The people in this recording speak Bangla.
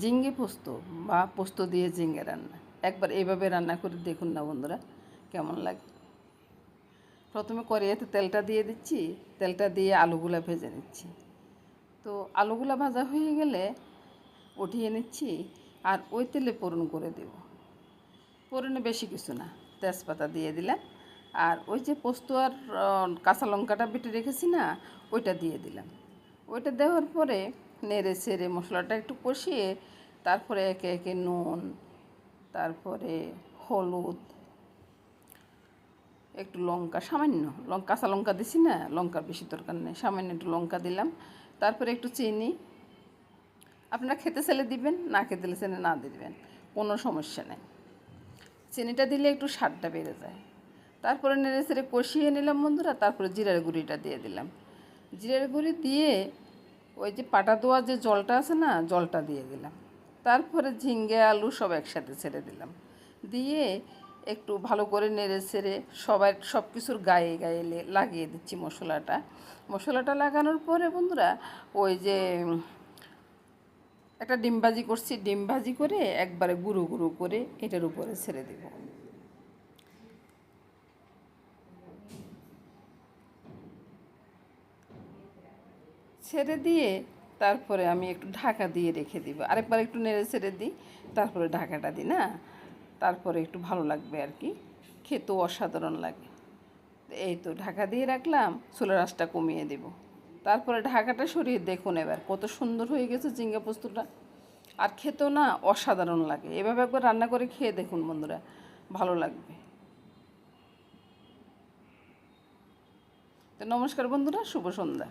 ঝিঙ্গে পোস্ত বা পোস্ত দিয়ে ঝিঙ্গে রান্না একবার এইভাবে রান্না করে দেখুন না বন্ধুরা, কেমন লাগে। প্রথমে কড়াইতে তেলটা দিয়ে দিচ্ছি, তেলটা দিয়ে আলুগুলা ভেজে নিচ্ছি। তো আলুগুলা ভাজা হয়ে গেলে উঠিয়ে নিচ্ছি, আর ওই তেলে ফোড়ন করে দেব। ফোড়নে বেশি কিছু না, তেজপাতা দিয়ে দিলাম, আর ওই যে পোস্ত আর কাঁচা লঙ্কাটা বেটে রেখেছি না, ওইটা দিয়ে দিলাম। ওইটা দেওয়ার পরে নেড়ে চেড়ে মশলাটা একটু কষিয়ে তারপরে একে একে নুন, তারপরে হলুদ, একটু লঙ্কা, সামান্য কাঁচা লঙ্কা দিছি না, লঙ্কার বেশি দরকার নেই, সামান্য একটু লঙ্কা দিলাম। তারপরে একটু চিনি, আপনারা খেতে চাইলে দিবেন, না খেতে চাইলে না দিবেন, কোনো সমস্যা নেই। চিনিটা দিলে একটু স্বাদটা বেড়ে যায়। তারপরে নেড়ে চেড়ে কষিয়ে নিলাম বন্ধুরা, তারপরে জিরার গুঁড়িটা দিয়ে দিলাম। জিরার গুঁড়ি দিয়ে ওই যে পাটা দেওয়া যে জলটা আছে না, জলটা দিয়ে দিলাম। তারপরে ঝিঙ্গে আলু সব একসাথে ছেড়ে দিলাম, দিয়ে একটু ভালো করে নেড়ে চেড়ে সব কিছুর গায়ে গায়ে লাগিয়ে দিচ্ছি মশলাটা লাগানোর পরে বন্ধুরা ওই যে একটা ডিম ভাজি করছি, ডিম ভাজি করে একবারে গুঁড়ো গুঁড়ো করে এটার উপরে ছেড়ে দেব। ছেড়ে দিয়ে তারপরে আমি একটু ঢাকা দিয়ে রেখে দিব, আরেকবার একটু নেড়ে ছেড়ে দিই, তারপরে ঢাকাটা দিই না, তারপরে একটু ভালো লাগবে আর কি, খেতেও অসাধারণ লাগে। এই তো ঢাকা দিয়ে রাখলাম, চুলার আঁচটা কমিয়ে দেব। তারপরে ঢাকাটা সরিয়ে দেখুন এবার কত সুন্দর হয়ে গেছে ঝিঙ্গা পোস্তটা, আর খেতেও না অসাধারণ লাগে। এভাবে একবার রান্না করে খেয়ে দেখুন বন্ধুরা, ভালো লাগবে। তো নমস্কার বন্ধুরা, শুভ সন্ধ্যা।